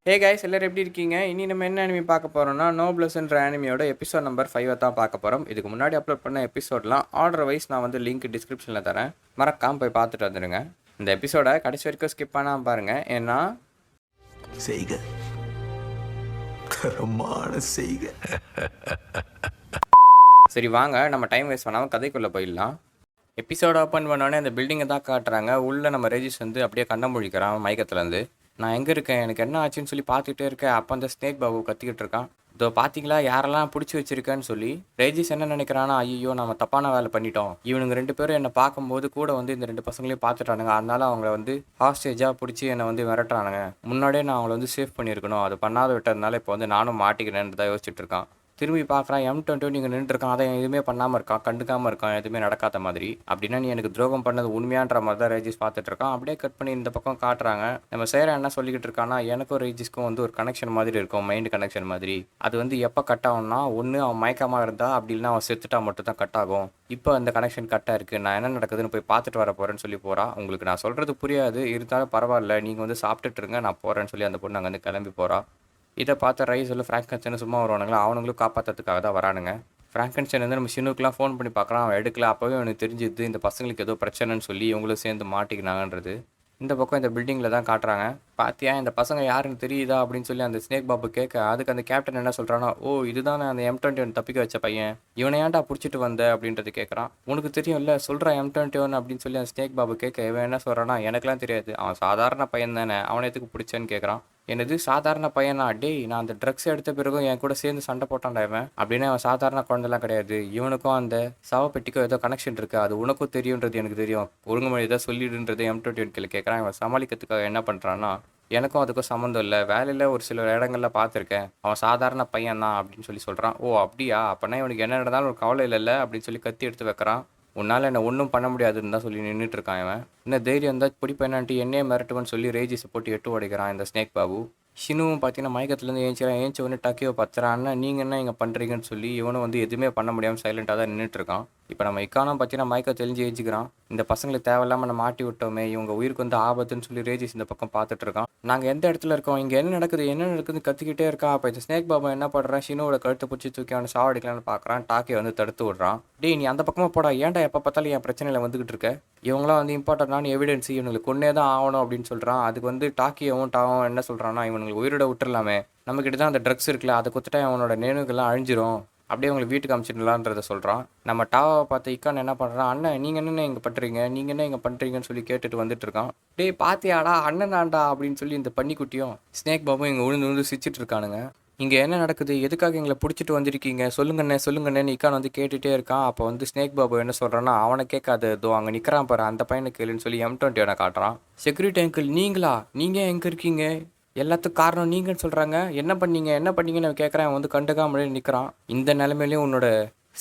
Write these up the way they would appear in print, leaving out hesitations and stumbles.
Hey guys எல்லாரும் எப்படி இருக்கீங்க? இனி நம்ம என்ன அனிமி பார்க்க போறோம்னா நோப்லஸ்ன்ற அனிமியோட எபிசோட் நம்பர் 5 தான் பார்க்க போறோம். இதுக்கு முன்னாடி அப்லோட் பண்ண எபிசோட்லாம் ஆர்டர் வைஸ் நான் வந்து லிங்க் டிஸ்கிரிப்ஷனில் தரேன். மறக்காம போய் பார்த்துட்டு வந்துடுங்க. இந்த எபிசோட கடைசி வரைக்கும் ஸ்கிப் பண்ணாம பாருங்க. ஏன்னா செய்க தரமான செய்க. சரி வாங்க நம்ம டைம் வேஸ்ட் பண்ணாமல் கதைக்குள்ளே போயிடலாம். எபிசோட ஓப்பன் பண்ணோடனே அந்த பில்டிங்கை தான் காட்டுறாங்க. உள்ளே நம்ம ரெஜிஸ் வந்து அப்படியே கண்ண முழிக்கிறான் மயக்கத்துலேருந்து. நான் எங்கே இருக்கேன், எனக்கு என்ன ஆச்சுன்னு சொல்லி பார்த்துட்டே இருக்கேன். அப்போ அந்த ஸ்னேக் பாபு கத்திக்கிட்டு இருக்கான். இதோ பார்த்தீங்களா யாரெல்லாம் பிடிச்சி வச்சிருக்கேன்னு சொல்லி. ரேஜிஸ் என்ன நினைக்கிறானா, ஐயோ நம்ம தப்பான வேலை பண்ணிட்டோம், இவனுங்க 2 பேரும் என்னை பார்க்கும்போது கூட வந்து இந்த 2 பசங்களையும் பார்த்துட்டானுங்க, அதனால அவங்கள வந்து ஹாஸ்டேஜாக பிடிச்சி என்னை வந்து மிரட்டுறானுங்க. முன்னாடியே நான் அவங்கள வந்து சேவ் பண்ணியிருக்கணும், அது பண்ணாத விட்டதுனால இப்போ வந்து நானும் மாட்டிக்கிறேன்னு தான் யோசிச்சுட்டு இருக்கான். திரும்பி பார்க்குறான் M22 நீங்கள் நின்றுருக்கான். அதை எதுவுமே பண்ணாமல் இருக்கான், கண்டுக்காமல் இருக்கான், எதுவுமே நடக்காத மாதிரி. அப்படின்னா நீ எனக்கு துரோகம் பண்ணது உண்மையான்ற மாதிரி தான் ரேஜிஸ் பார்த்துட்டு இருக்கான். அப்படியே கட் பண்ணி இந்த பக்கம் காட்டுறாங்க. நம்ம சேர என்ன சொல்லிக்கிட்டு இருக்கான்னா, எனக்கும் ரேஜிஸ்க்கும் வந்து ஒரு கனெக்ஷன் மாதிரி இருக்கும், மைண்ட் கனெக்ஷன் மாதிரி. அது வந்து எப்போ கட் ஆகும்னா, ஒன்று அவன் மயக்கமாக இருந்தால், அப்படி இல்லைனா அவன் செத்துட்டா மட்டும் தான் கட் ஆகும். இப்போ அந்த கனெக்ஷன் கட்டாக இருக்குது, நான் என்ன நடக்குதுன்னு போய் பார்த்துட்டு வர போகிறேன்னு சொல்லி போகிறான். உங்களுக்கு நான் சொல்கிறது புரியாது, இருந்தாலும் பரவாயில்ல, நீங்கள் வந்து சாப்பிட்டுட்டு இருங்க, நான் போகிறேன்னு சொல்லி அந்த பொண்ணு அங்கேருந்து கிளம்பி போகிறா. இதை பார்த்த ரைஸில் ஃப்ராங்கன்ஸ்டன் சும்மா வருவானுங்களா, அவனுங்களும் காப்பாற்றுறதுக்காக தான் வரானுங்க. ஃப்ராங்கன்ஸ்டன் வந்து நம்ம ஷினுக்குலாம் ஃபோன் பண்ணி பார்க்குறான், அவன் எடுக்கல. அப்போவே அவனுக்கு தெரிஞ்சுது இந்த பசங்களுக்கு ஏதோ பிரச்சனைன்னு சொல்லி இவங்களும் சேர்ந்து மாட்டிக்கினாங்கன்றது. இந்த பக்கம் இந்த பில்டிங்கில் தான் காட்டுறாங்க. பாத்தியா இந்த பசங்க யாருன்னு தெரியுதா அப்படின்னு சொல்லி அந்த ஸ்னேக் பாபு கேட்க, அதுக்கு அந்த கேப்டன் என்ன சொல்கிறானா, ஓ இதுதான் அந்த M21 தப்பிக்க வச்ச பையன், இவனை ஏன்டா பிடிச்சிட்டு வந்த அப்படின்றது கேட்குறான். உனக்கு தெரியும் இல்லை சொல்கிறான் M21 அப்படின்னு சொல்லி அந்த ஸ்னேக் பாபு கேட்க, இவன் என்ன சொல்கிறானா, எனக்குலாம் தெரியாது, அவன் சாதாரண பையன் தானே, அவனை எதுக்கு பிடிச்சேன்னு கேட்குறான். என்னது சாதாரண பையனா, டேய் நான் அந்த ட்ரக்ஸ் எடுத்த பிறகும் என் கூட சேர்ந்து சண்டை போட்டான்டா இவன், அப்படின்னு அவன் சாதாரண குழந்தைலாம் கிடையாது, இவனுக்கும் அந்த சவப்பெட்டிக்கும் ஏதோ கனெக்ஷன் இருக்குது, அது உனக்கும் தெரியுன்றது எனக்கு தெரியும், ஒழுங்குமொழி ஏதோ சொல்லிடுன்றது M21 கேட்குறான். இவன் சமாளிக்கிறதுக்காக என்ன பண்ணுறான்னா, எனக்கும் அதுக்கும் சம்மந்தம் இல்லை, வேலையில் ஒரு சில இடங்களில் பார்த்துருக்கேன், அவன் சாதாரண பையன் தான் அப்படின்னு சொல்லி சொல்கிறான். ஓ அப்படியா, அப்போனா இவனுக்கு என்ன நடந்தாலும் ஒரு கவலை இல்லைல்ல அப்படின்னு சொல்லி கத்தி எடுத்து வைக்கிறான். உன்னால் என்ன ஒன்றும் பண்ண முடியாதுன்னு தான் சொல்லி நின்றுட்டு இருக்கான் இவன். என்ன தைரியம் இருந்தால் பிடிப்பேனான்ட்டு என்னையே மிரட்டுவன்னு சொல்லி ரேஜிஸை போட்டு எட்டு உடைக்கிறான் இந்த ஸ்னேக் பாபு. ஷினுவும் பார்த்தீங்கன்னா மயக்கத்துலேருந்து ஏஞ்சி உடனே டக்கியோ பத்துறான். அண்ணா நீங்கள் என்ன இங்கே பண்ணுறீங்கன்னு சொல்லி இவனும் வந்து எதுவுமே பண்ண முடியாமல் சைலண்ட்டாக தான் நின்றுட்டு இருக்கான். இப்போ நம்ம இக்கானும் பார்த்தீங்கன்னா மயக்கம் தெளிஞ்சு ஏஞ்சிக்கிறான். இந்த பசங்களை தேவையில்லாமல் நம்ம மாட்டி விட்டோமே, இவங்க உயிருக்கு வந்து ஆபத்துன்னு சொல்லி ரேஜிஸ் இந்த பக்கம் பார்த்துட்டு இருக்கான். நாங்கள் எந்த இடத்துல இருக்கோம், இங்கே என்ன நடக்குதுன்னு கத்திக்கிட்டே இருக்கான். அப்போ இந்த ஸ்னேக் பாபா என்ன பண்ணுறான், ஷினுவோட கழுத்தை பிடிச்சி தூக்கி அவனை சாவடிக்கலான்னு பார்க்குறான். டாக்கியை வந்து தடுத்து விடுறான். டேய் நீ அந்த பக்கமாக போடா, ஏன்டா எப்போ பார்த்தாலும் என் பிரச்சனையில் வந்துகிட்டு இருக்க, இவங்களாம் வந்து இம்பார்ட்டன்டான எவிடன்ஸ், இவனுக்கு கொன்னே தான் ஆகணும் அப்படின்னு சொல்கிறான். அதுக்கு வந்து டாக்கியவும் டாவும் என்ன சொல்கிறான்னா, இவனுக்கு உயிரோட விட்டுறலாமே, நம்மக்கிட்ட தான் அந்த ட்ரக்ஸ் இருக்குல்ல, அதை கொடுத்துட்டா அவனோட நினைவுகள்லாம் அழிஞ்சிரும், அப்படியே அவங்களை வீட்டுக்கு அனுப்பிச்சிடலான்றத சொல்கிறான். நம்ம டாவை பார்த்து இக்கான் என்ன பண்ணுறான், அண்ணன் நீங்கள் என்ன இங்கே பண்ணுறீங்க, நீங்கள் என்ன இங்கே பண்ணுறீங்கன்னு சொல்லி கேட்டுட்டு வந்துட்டு இருக்கான். டேய் பாத்தியாடா அண்ணனாண்டா அப்படின்னு சொல்லி இந்த பன்னிக்குட்டியும் ஸ்னேக் பாபும் இங்கே விழுந்து சிரிச்சிட்டு இருக்கானுங்க. இங்கே என்ன நடக்குது, எதுக்காக எங்களை பிடிச்சிட்டு வந்திருக்கீங்க, சொல்லுங்கண்ணே இக்கான் வந்து கேட்டுகிட்டே இருக்கான். அப்போ வந்து ஸ்னேக் பாபு என்ன சொல்கிறான்னா, அவனை கேட்காது, இதோ அங்கே நிற்கிறான் பாரு அந்த பையனை கேளுன்னு சொல்லி M21 காட்டுறான். செக்யூரிட்டி அங்கிள் நீங்களா, நீங்கள் எங்கே இருக்கீங்க, எல்லாத்துக்கும் காரணம் நீங்கன்னு சொல்கிறாங்க, என்ன பண்ணீங்கன்னு கேட்குறேன். வந்து கண்டுக்காமலே நிற்கிறான். இந்த நிலைமையிலையும் உன்னோட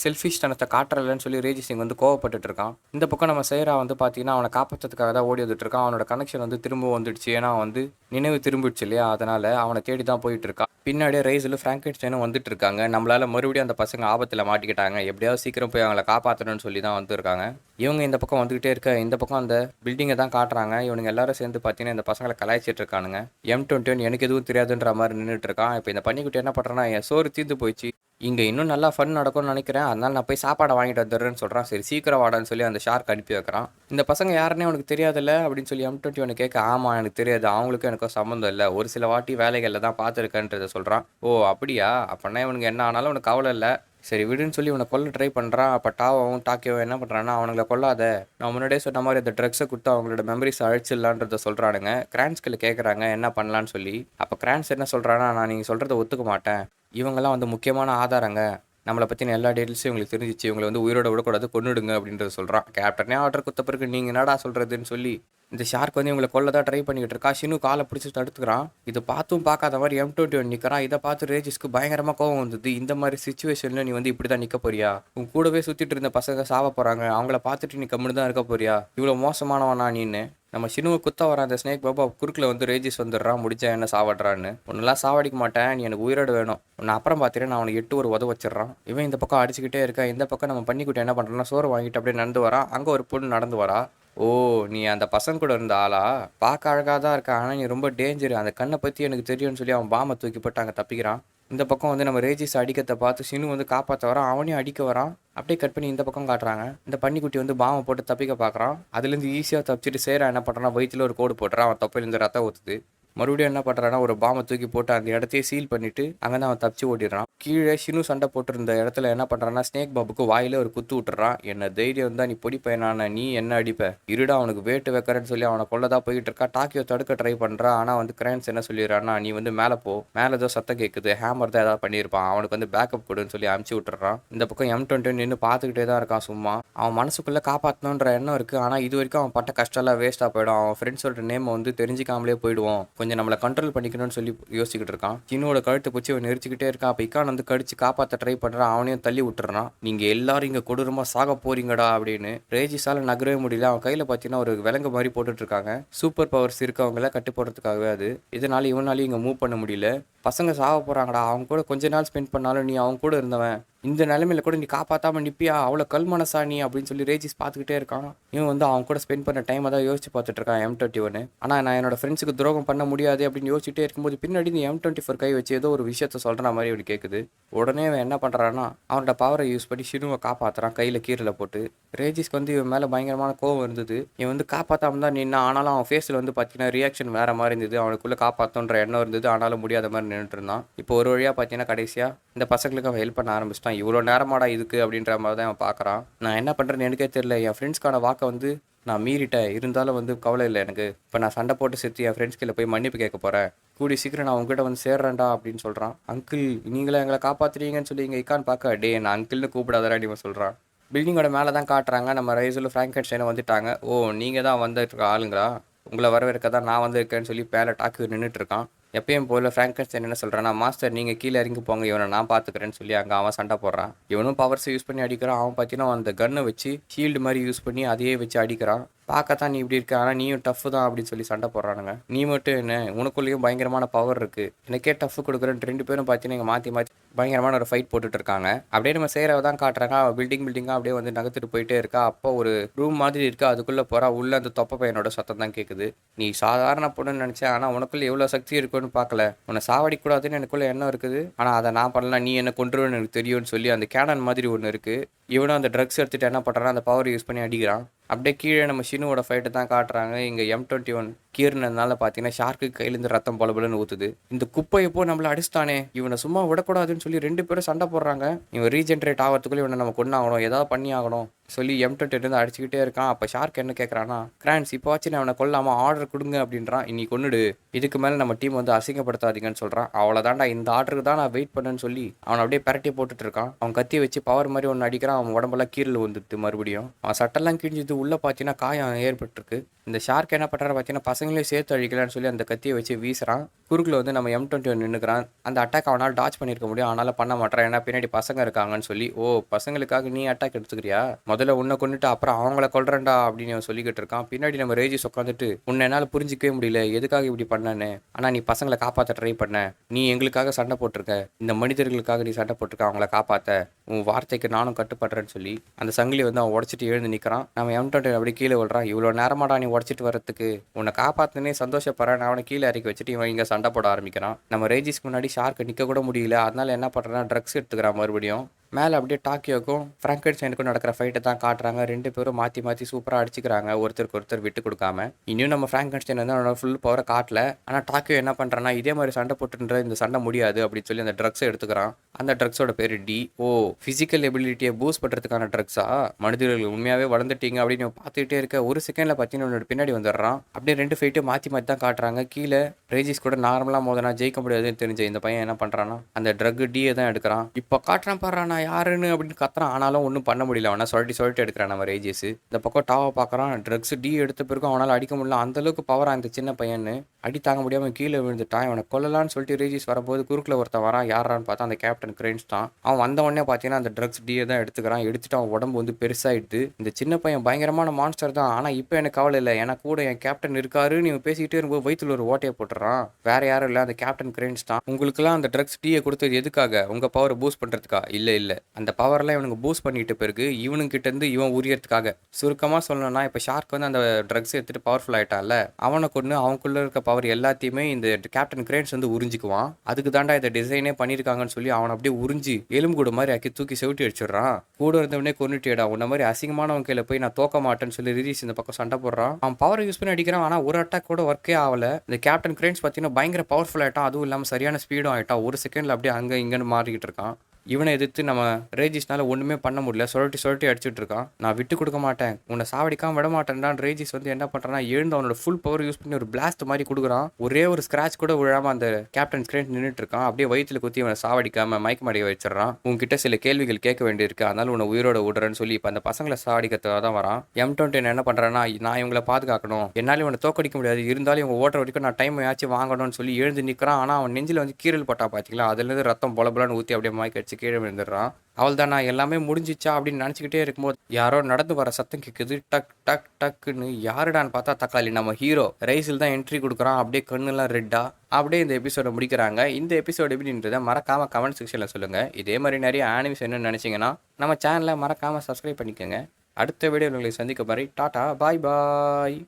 செல்ஃபிஷ் தனத்தை காட்டுறலன்னு சொல்லி ரேஜி சிங் வந்து கோவப்பட்டுட்டு இருக்கான். இந்த பக்கம் நம்ம சேரா வந்து பார்த்தீங்கன்னா அவனை காப்பாற்றதுக்காக தான் ஓடி வந்துட்டு இருக்கான். அவனோட கனெக்ஷன் வந்து திரும்ப வந்துடுச்சு, ஏன்னா வந்து நினைவு திரும்பிடுச்சு இல்லையா, அதனால் அவனை தேடி தான் போயிட்டு இருக்கான். பின்னாடியே ரைஸில் ஃப்ராங்கன்ஸ்டைனும் வந்துட்டு இருக்காங்க. நம்மளால் மறுபடியும் அந்த பசங்க ஆபத்தில் மாட்டிக்கிட்டாங்க, எப்படியாவது சீக்கிரம் போய் அவங்கள காப்பாற்றணும்னு சொல்லி தான் வந்துருக்காங்க. இவங்க இந்த பக்கம் வந்துக்கிட்டே இருக்க, இந்த பக்கம் அந்த பில்டிங்கை தான் காட்டுறாங்க. இவனுங்க எல்லாரும் சேர்ந்து பார்த்தீங்கன்னா இந்த பசங்களை கலாய்ச்சிட்டு இருக்கானுங்க. M21 எனக்கு எதுவும் தெரியாதுன்ற மாதிரி நின்றுட்டு இருக்கான். இப்போ இந்த பன்னிக்குட்டி என்ன பண்ணுறான்னா, என் சோறு தீர்ந்து போயிடுச்சு, இங்கே இன்னும் நல்லா ஃபன் நடக்கும்னு நினைக்கிறேன், அதனால நான் போய் சாப்பாடை வாங்கிட்டு வந்துடுறேன்னு சொல்கிறான். சரி சீக்கிரம் வாடான்னு சொல்லி அந்த ஷார்க் அனுப்பி வைக்கிறான். இந்த பசங்க யாருன்னே உனக்கு தெரியாதுல்ல அப்படின்னு சொல்லி M21 கேட்க, ஆமாம் எனக்கு தெரியாது, அவங்களுக்கும் எனக்கும் சம்மந்தம் இல்லை, ஒரு சில வாட்டி வேலைகளில் தான் பார்த்துருக்கேன்றதை சொல்கிறான். ஓ அப்படியா, அப்படின்னா இவனுக்கு என்ன ஆனாலும் உனக்கு கவலை இல்லை, சரி விடுன்னு சொல்லி இவனை கொல்ல ட்ரை பண்ணுறான். அப்போ டாவும் டாக்கியோ என்ன பண்ணுறான்னா, அவனுங்களை கொல்லாத, நான் முன்னாடியே சொன்ன மாதிரி அந்த ட்ரக்ஸை கொடுத்து அவங்களோட மெமரிஸ் அழிச்சிடலான்றதை சொல்கிறானுங்க. கிரான்ஸ்கில் கேட்குறாங்க என்ன பண்ணலான்னு சொல்லி. அப்போ கிரான்ஸ் என்ன சொல்கிறான்னா, நான் நீங்கள் சொல்கிறத ஒத்துக்க மாட்டேன், இவங்கெல்லாம் வந்து முக்கியமான ஆதாரங்க, நம்மளை பற்றின எல்லா டீட்டெயில்ஸும் இவங்களுக்கு தெரிஞ்சிச்சு, இவங்களை வந்து உயிரோட விடக்கூடாது, கொன்னுடுங்க அப்படின்றத சொல்கிறான். கேப்டனே ஆர்டர் கொடுத்த பிறகு நீங்கள் என்னடா சொல்கிறதுன்னு சொல்லி இந்த ஷார்க் வந்து இவங்களை கொல்ல தான் ட்ரை பண்ணிக்கிட்டு இருக்கா. ஷினு காலை பிடிச்சி தடுத்துக்கிறான். இது பார்த்தும் பார்க்காத மாதிரி M21 நிற்கிறான். இதை பார்த்து ரேஜிஸ்க்கு பயங்கரமாக கோவம் வந்தது. இந்த மாதிரி சுச்சுவேஷனில் நீ வந்து இப்படி தான் நிற்க போறியா, உன் கூடவே சுற்றிட்டு இருந்த பசங்க சாவ போகிறாங்க, அவங்கள பார்த்துட்டு நீ கம்முன்னு தான் இருக்க போறியா, இவ்வளோ மோசமானவனா நீன்னு. நம்ம ஷினுவை குத்த வர அந்த ஸ்னேக் பாபா குறுக்கில் வந்து ரேஜிஸ் வந்துடுறான். முடிச்சா என்ன சாவட்றான்னு, ஒன்னெல்லாம் சாவடிக்க மாட்டேன், நீ எனக்கு உயிரோடு வேணும், உன்னை அப்புறம் பார்த்துட்டு நான் அவனுக்கு 8 ஒரு உத வச்சிடறான். இவன் இந்த பக்கம் அடிச்சுக்கிட்டே இருக்கா. இந்த பக்கம் நம்ம பன்னிக்குட்டி என்ன பண்ணுறான்னா, சோறு வாங்கிட்டு அப்படியே நடந்து வரான். அங்கே ஒரு பொண்ணு நடந்து வரா. ஓ! நீ அந்த பசங்க கூட இருந்த ஆளா? பார்க்க அழகா தான் இருக்க. ஆனா நீ ரொம்ப டேஞ்சரு. அந்த கண்ண பத்தி எனக்கு தெரியும்னு சொல்லி அவன் பாம்ப தூக்கி போட்டு அங்க தப்பிக்கிறான். இந்த பக்கம் வந்து நம்ம ரேஜிஸ் அடிக்கிறத பார்த்து ஷினு வந்து காப்பாத்த வரான். அவனையும் அடிக்க வரான். அப்படியே கட் பண்ணி இந்த பக்கம் காட்டுறாங்க. இந்த பன்னிக்குட்டி வந்து பாம்ப போட்டு தப்பிக்க பார்க்குறான். அதுலேருந்து ஈஸியா தப்பிச்சுட்டு சேரா என்ன பண்றான்னா, வயித்துல ஒரு கோடு போட்டுறான். அவன் தொப்பையிலேருந்து ரத்தம் ஊத்துது. மறுபடியும் என்ன பண்றான்னா, ஒரு பாம்ப தூக்கி போட்டு அந்த இடத்தையே சீல் பண்ணிட்டு அங்கேருந்து அவன் தப்பிச்சு ஓடிடுறான். கீழே ஷினு சண்டை போட்டிருந்த இடத்துல என்ன பண்றான்னா, ஸ்னேக் பாபுக்கு வாயில ஒரு குத்து விட்டுறான். என்ன தைரியம் இருந்தா நீ பொடி பையனான நீ என்ன அடிப்ப? இருடா அவனுக்கு வேட்டு வைக்கிறேன்னு சொல்லி அவனை கொல்லதான் போயிட்டு இருக்கா. டாக்கியோ தடுக்க ட்ரை பண்றா. ஆனா வந்து கிரான்ஸ் என்ன சொல்லிடுறான்னா, நீ வந்து மேலே போ, மேலே ஏதோ சத்தம் கேட்குது, ஹேமர் தான் ஏதாவது பண்ணியிருப்பான், அவனுக்கு வந்து பேக்கப் கொடுன்னு சொல்லி அமுச்சு விட்டுறான். இந்த பக்கம் M20 நின்று பார்த்துக்கிட்டே தான் இருக்கான் சும்மா. அவன் மனசுக்குள்ள காப்பாற்றணுன்ற எண்ணம் இருக்கு. ஆனா இது வரைக்கும் அவன் பட்ட கஷ்டம்லாம் வேஸ்டா போயிடும். அவன் ஃப்ரெண்ட்ஸோட நேம் வந்து தெரிஞ்சிக்காமலே போயிடுவோம். கொஞ்சம் நம்மளை கண்ட்ரோல் பண்ணிக்கணும்னு சொல்லி யோசிச்சுக்கிட்டு இருக்கான். சின்னோட கழுத்தை பிடிச்சி அவன் நெரிச்சிக்கிட்டே இருக்கான். அப்போ இக்கான் வந்து கடிச்சு காப்பாற்ற ட்ரை பண்றான். அவனையும் தள்ளி விட்டுறான். நீங்க எல்லாரும் இங்க கொடூரமா சாக போறீங்கடா அப்படின்னு. ரேஜிஸால நகரவே முடியல. அவன் கையில பார்த்தீங்கன்னா ஒரு விலங்கு மாதிரி போட்டுட்டு இருக்காங்க. சூப்பர் பவர்ஸ் இருக்கவங்கள கட்டு போடுறதுக்காகவே அது. இதனால இவனாலையும் இங்க மூவ் பண்ண முடியல. பசங்க சாக போறாங்கடா. அவங்க கூட கொஞ்ச நாள் ஸ்பெண்ட் பண்ணாலும் நீ அவங்க கூட இருந்தவன் இந்த நிலைமையில கூட நீ காப்பாத்தாம நிப்பியா? அவ்வளோ கல் மனசா நீ அப்படின்னு சொல்லி ரேஜிஸ் பார்த்துக்கிட்டே இருக்கான். இவன் வந்து அவங்க கூட ஸ்பெண்ட் பண்ண டைமை தான் யோசிச்சு பார்த்துட்டு இருக்கான் M21. ஆனால் நான் என்னோட ஃப்ரெண்ட்ஸுக்கு துரோகம் பண்ண முடியாது அப்படின்னு யோசிச்சுட்டே இருக்கும்போது பின்னாடி இந்த M24 கை வச்சு ஏதோ ஒரு விஷயத்த சொல்ற மாதிரி இப்படி கேட்குது. உடனே அவன் என்ன பண்றான்னா, அவனோட பவரை யூஸ் பண்ணி ஷினுவை காப்பாத்துறான் கையில கீரல போட்டு. ரேஜிஸ்க்கு வந்து இவன் மேல பயங்கரமான கோவம் இருந்தது. இவன் வந்து காப்பாத்தாம தான் நின்னா. ஆனாலும் அவன் ஃபேஸ்ல வந்து பார்த்தீங்கன்னா ரியாக்ஷன் வேற மாதிரி இருந்தது. அவனுக்குள்ள காப்பாத்தோன்ற எண்ணம் இருந்தது. ஆனாலும் முடியாத மாதிரி நின்றுட்டு இருந்தான். இப்போ ஒரு வழியா பார்த்தீங்கன்னா கடைசியா இந்த பசங்களுக்கு அவன் ஹெல்ப் பண்ண ஆரம்பிச்சிட்டான். இவ்வளோ நேரமாடா இதுக்கு அப்படின்ற மாதிரி தான் அவன் பார்க்குறான். நான் என்ன பண்ணுறேன்னு எனக்கே தெரியல. என் ஃப்ரெண்ட்ஸ்க்கான வாக்கை வந்து நான் மீறிட்டேன். இருந்தாலும் வந்து கவலை இல்லை எனக்கு. இப்போ நான் சண்டை போட்டு செத்து என் ஃப்ரெண்ட்ஸ் கீழே போய் மன்னிப்பு கேட்க போகிறேன். கூடி சீக்கிரம் நான் உங்ககிட்ட வந்து சேர்றேன்டா அப்படின்னு சொல்கிறான். அங்கிள் நீங்களே எங்களை காப்பாற்றுறீங்கன்னு சொல்லி இங்கே இக்கான்னு பார்க்க டே நான் அங்கிள்னு கூப்பிடாதடா இவன் சொல்கிறான். பில்டிங்கோட மேலே தான் காட்டுறாங்க. நம்ம ரைஸில் ஃப்ராங்கென்ஸ்டைன் வந்துட்டாங்க. ஓ நீங்கள் தான் வந்துட்டு ஆளுங்களா? உங்களை வரவேற்க தான் நான் வந்திருக்கேன்னு சொல்லி பேல டாக்கு நின்றுட்டு இருக்கான். எப்பயும் போல ஃப்ராங்கென்ஸ்டைன் என்ன சொல்கிறான்னா, மாஸ்டர் நீங்கள் கீழே இறங்கி போங்க, இவனை நான் பார்த்துக்கிறேன்னு சொல்லி அங்கே அவன் சண்டை போடுறான். இவனும் பவர்ஸை யூஸ் பண்ணி அடிக்கிறான். அவன் பார்த்தீங்கன்னா அந்த கன்னை வச்சு ஷீல்டு மாதிரி யூஸ் பண்ணி அதையே வச்சு அடிக்கிறான். பார்க்கத்தான் நீ இப்படி இருக்க, ஆனால் நீயும் டஃப் தான் அப்படின்னு சொல்லி சண்டை போடுறானுங்க. நீ மட்டும் என்ன, உனக்குள்ளேயும் பயங்கரமான பவர் இருக்குது, எனக்கே டஃப் கொடுக்குறேன்னு ரெண்டு பேரும் பார்த்தீங்கன்னா இங்கே மாற்றி மாற்றி பயங்கரமான ஒரு ஃபைட் போட்டுட்டு இருக்காங்க. அப்படியே நம்ம சேரவை தான் காட்டுறாங்க. அவள் பில்டிங்காக அப்படியே வந்து நகர்த்துட்டு போயிட்டே இருக்கா. அப்போ ஒரு ரூம் மாதிரி இருக்கா. அதுக்குள்ளே போகிறா. உள்ள அந்த தொப்பை பையனோட சத்தம் தான் கேட்குது. நீ சாதாரண பொண்ணுன்னு நினச்சேன், ஆனால் உனக்குள்ளே எவ்வளோ சக்தி இருக்குன்னு பார்க்கல. உன்னை சாவடிக்கூடாதுன்னு எனக்குள்ள எண்ணம் இருக்குது. ஆனால் அதை நான் பண்ணலாம், நீ என்ன கொண்டுருவேன்னு எனக்கு தெரியும்னு சொல்லி அந்த கேனன் மாதிரி ஒன்று இருக்குது. இவனும் அந்த ட்ரக்ஸ் எடுத்துகிட்டு என்ன பண்ணுறான், அந்த பவர் யூஸ் பண்ணி அடிக்கிறான். அப்படியே கீழே நம்ம ஷினுவோட ஃபைட்டை தான் காட்டுறாங்க. இங்கே M21 கீர்னதுனால பார்த்தீங்கன்னா ஷார்க்கு கையிலேருந்து ரத்தம் பலபலன்னு ஊற்றுது. இந்த குப்பையை போ நம்மளை அடிச்சிட்டானே, இவனை சும்மா விடக்கூடாதுன்னு சொல்லி ரெண்டு பேரும் சண்டை போடுறாங்க. இவன் ரீஜென்ரேட் ஆகிறதுக்குள்ளே இவனை நம்ம கொண்டாகணும், ஏதாவது பண்ணி ஆகணும் சொல்லி M22 அடிச்சுக்கிட்டே இருக்கான். அப்போ ஷார்க் என்ன கேட்குறான்னா, கிரான்ஸ் இப்போ வச்சு நான் அவனை கொல்லாமல் ஆர்டர் கொடுங்க அப்படின்றான். இன்னி கொண்டுடு, இதுக்கு மேலே நம்ம டீம் வந்து அசிங்கப்படுத்தாதீங்கன்னு சொல்கிறான். அவ்வளோதான்டா, இந்த ஆர்டருக்கு தான் நான் வெயிட் பண்ணேன்னு சொல்லி அவன் அப்படியே பரட்டி போட்டுட்டு இருக்கான். அவன் கத்தி வச்சு பவர் மாதிரி ஒன்று அடிக்கிறான். அவன் உடம்பெல்லாம் கீரல் வந்துட்டு மறுபடியும் அவன் சட்டெல்லாம் கிழிஞ்சது. உள்ளே பார்த்தீங்கன்னா காயம் ஏற்பட்டுருக்கு. இந்த ஷார்க் என்ன பண்ணுறாரு பார்த்தீங்கன்னா, பசங்களையும் சேர்த்து அழிக்கலான்னு சொல்லி அந்த கத்தியை வச்சு வீசுறான். குறுக்கில் வந்து நம்ம M21 நின்றுக்கிறான். அந்த அட்டாக் அவனால் டாச் பண்ணியிருக்க முடியும், ஆனாலும் பண்ண மாட்டான். ஏன்னா பின்னாடி பசங்க இருக்காங்கன்னு சொல்லி. ஓ, பசங்களுக்காக நீ அட்டாக் எடுத்துக்கிறியா? முதல்ல உன்னை கொண்டுட்டு அப்புறம் அவங்கள கொல்றேன்டா அப்படின்னு அவன் சொல்லிக்கிட்டு இருக்கான். பின்னாடி நம்ம ரேஜிஸ் உட்காந்துட்டு, உன்னை என்னால் புரிஞ்சிக்கவே முடியல, எதுக்காக இப்படி பண்ணேன்னு. ஆனால் நீ பசங்களை காப்பாற்ற ட்ரை பண்ண, நீ எங்களுக்காக சண்டை போட்டிருக்க, இந்த மனிதர்களுக்காக நீ சண்டை போட்டிருக்க, அவங்கள காப்பாற்ற, உன் வார்த்தைக்கு நானும் கட்டுப்படுறேன்னு சொல்லி அந்த சங்கிலி வந்து அவன் உடச்சிட்டு எழுந்து நிற்கிறான். நம்ம M21 அப்படி கீழே விடுறான். இவ்வளோ நேரமாடா நீ உடச்சிட்டு வரத்துக்கு, உன்னை காப்பாற்றுனே சந்தோஷப்படுறேன். அவனை கீழே இறக்கி வச்சுட்டு இவன் இங்கே சண்டை போட ஆரம்பிக்கிறான். நம்ம ரேஜிஸ்க்கு முன்னாடி ஷார்க்கு நிற்க கூட முடியல. அதனால என்ன பண்ணுறான்னா, ட்ரக்ஸ் எடுத்துக்கிறான் மறுபடியும். மேலே அப்படியே டாக்கியோக்கும் ஃப்ராங்கென்ஸ்டைனுக்கும் நடக்கிற ஃபைட்டை தான் காட்டுறாங்க. ரெண்டு பேரும் மாற்றி மாற்றி சூப்பராக அடிச்சுக்கிறாங்க, ஒருத்தருக்கு ஒருத்தர் விட்டு கொடுக்காம. இன்னும் நம்ம ஃப்ராங்கென்ஸ்டைன் வந்து அவனோட ஃபுல் பவரை காட்டல. ஆனால் டாக்கியோ என்ன பண்ணுறான்னா, இதே மாதிரி சண்டை போட்டுன்ற இந்த சண்டை முடியாது அப்படின்னு சொல்லி அந்த ட்ரக்ஸை எடுத்துக்கிறான். அந்த ட்ரக்ஸோட பேர் டி. ஓ, ஃபிசிக்கல் எபிலிட்டியை பூஸ்ட் பண்ணுறதுக்கான ட்ரக்ஸா? மனிதர்கள் உண்மையாகவே வளர்ந்துட்டீங்க அப்படின்னு பார்த்துக்கிட்டே இருக்க. ஒரு செகண்டில் பார்த்தீங்கன்னா பின்னாடி வந்துடுறான். அப்படியே ரெண்டு ஃபைட்டும் மாற்றி மாற்றி தான் காட்டுறாங்க. கீழே ரேஜிஸ் கூட நார்மலாக மோதனா ஜெயிக்க முடியாதுன்னு தெரிஞ்ச இந்த பையன் என்ன பண்ணுறான்னா, அந்த ட்ரக் டியை தான் எடுக்கிறான். இப்போ காட்டுறான் பாடுறான் யாருன்னு அப்படின்னு கத்துறான். ஆனாலும் ஒன்றும் பண்ண முடியல. அவனை சொல்லிட்டு எடுக்கிறான் நம்ம ரேஜிஸ். இந்த பக்கம் டாவை பார்க்குறான். ட்ரக்ஸ் டி எடுத்த பிறகு அவனால் அடிக்க முடியல. அந்தளவுக்கு பவர் அந்த சின்ன பையன்னு அடி தாங்க முடியாமல் கீழே விழுந்துட்டான். இவனை கொல்லலான்னு சொல்லிட்டு ரேஜிஸ் வரும்போது குறுக்கில் ஒருத்தன் வரான். யாரான்னு பார்த்தா அந்த கேப்டன் கிரெயின்ஸ் தான். அவன் வந்த உடனே பார்த்தீங்கன்னா அந்த ட்ரக்ஸ் டியை தான் எடுத்துக்கிறான். எடுத்துட்டு அவன் உடம்பு வந்து பெருசாகிடுது. இந்த சின்ன பையன் பயங்கரமான மான்ஸ்டர் தான். ஆனால் இப்போ எனக்கு கவலை இல்லை, ஏன்னா கூட என் கேப்டன் இருக்காரு. நீ பேசிக்கிட்டே இருக்கும்போது வயிற்றுல ஒரு ஓட்டையை போட்டுறான். வேற யாரும் இல்லை, அந்த கேப்டன் கிரெயின்ஸ் தான். உங்களுக்குலாம் அந்த ட்ரக்ஸ் டியை கொடுத்தது எதுக்காக? உங்கள் பவரை பூஸ்ட் பண்ணுறதுக்கா? இல்லை அந்த பவர்லாம் இவனுக்கு பூஸ்ட் பண்ணிட்டு பிறகு இவனுங்கிட்ட இருந்து இவன் உரியறதுக்காக. சுருக்கமாக சொல்லணும்னா இப்போ ஷார்க் வந்து அந்த ட்ரக்ஸ் எடுத்துட்டு பவர்ஃபுல் ஆயிட்டால, அவனை கொண்டு அவனுக்குள்ள இருக்க பவர் எல்லாத்தையுமே இந்த கேப்டன் கிரெயின்ஸ் வந்து உறிஞ்சிக்குவான். அதுக்கு தாண்டா இந்த டிசைனே பண்ணியிருக்காங்கன்னு சொல்லி அவனை அப்படியே உறிஞ்சி எலும்பு கூட மாதிரி ஆக்கி தூக்கி செவிட்டி அடிச்சிடுறான். கூட இருந்தவனே கொண்டுட்டேடா, உன்ன மாதிரி அசிங்கமானவன் கையில போய் நான் தோக்க மாட்டேன்னு சொல்லி ரிலீஸ் இந்த பக்கம் சண்டை போடுறான். அவன் பவர் யூஸ் பண்ணி அடிக்கிறான். ஆனால் ஒரு அட்டாக் கூட ஒர்க்கே ஆகல. இந்த கேப்டன் கிரெயின்ஸ் பார்த்தீங்கன்னா பயங்கர பவர்ஃபுல் ஆயிட்டான். அதுவும் இல்லாமல் சரியான ஸ்பீடும் ஆயிட்டான். ஒரு செகண்ட்ல அப்படியே அங்கே இங்கன்னு மாறிக்கிட்டு இருக்கான். இவனை எதிர்த்து நம்ம ரேஜிஸ்னால ஒன்றுமே பண்ண முடியல. சுழட்டி அடிச்சுட்டு இருக்கான். நான் விட்டு கொடுக்க மாட்டேன், உன்னை சாவடிக்காம விட மாட்டேன்டான். ரேஜிஸ் வந்து என்ன பண்ணுறான்னா எழுந்து அவனோட ஃபுல் பவர் யூஸ் பண்ணி ஒரு பிளாஸ்ட் மாதிரி கொடுக்குறான். ஒரே ஒரு ஸ்க்ராட்ச் கூட விழாமல் அந்த கேப்டன் ஸ்கிரீன் நின்றுட்டு இருக்கான். அப்படியே வயிற்றுல குத்தி இவனை சாவடிக்காம மயக்கமடைய வச்சிடறான். உங்ககிட்ட சில கேள்விகள் கேட்க வேண்டியிருக்கு, அதனால உன்னை உயிரோட விடுறேன்னு சொல்லி இப்போ அந்த பசங்களை சாவடிக்கிறதுக்காக தான் வரான். M21 என்ன பண்ணுறான்னா, நான் இவங்களை பாதுகாக்கணும், என்னால் இவனை தோக்கடிக்க முடியாது, இருந்தாலும் இவங்க ஓட்டுற வரைக்கும் நான் டைம் ஆச்சு வாங்கணும்னு சொல்லி எழுந்து நிற்கிறான். ஆனால் அவன் நெஞ்சில் வந்து கீரல் பட்டா பார்த்தீங்களா, அதுலேருந்து ரத்தம் பொலபலன்னு ஊற்றி அப்படியே மயக்க அடிச்சு கீழே விழுந்துடுறான். அவள் தான் நான் எல்லாமே முடிஞ்சிச்சா அப்படின்னு நினச்சிக்கிட்டே இருக்கும்போது யாரோ நடந்து வர சத்தம் கேட்குது. டக் டக் டக்குன்னு யாருடான்னு பார்த்தா தக்காளி, நம்ம ஹீரோ ரைஸில் தான் என்ட்ரி கொடுக்குறான். அப்படியே கண்ணுலாம் ரெட்டா. அப்படியே இந்த எபிசோட முடிக்கிறாங்க. இந்த எபிசோடு எப்படின்றத மறக்காமல் கமெண்ட் செக்ஷனில் சொல்லுங்கள். இதே மாதிரி நிறைய ஆனிமேஸ் என்னன்னு நினச்சிங்கன்னா நம்ம சேனலை மறக்காமல் சப்ஸ்கிரைப் பண்ணிக்கோங்க. அடுத்த வீடியோ உங்களை சந்திக்க மாதிரி டாட்டா பாய் பாய்.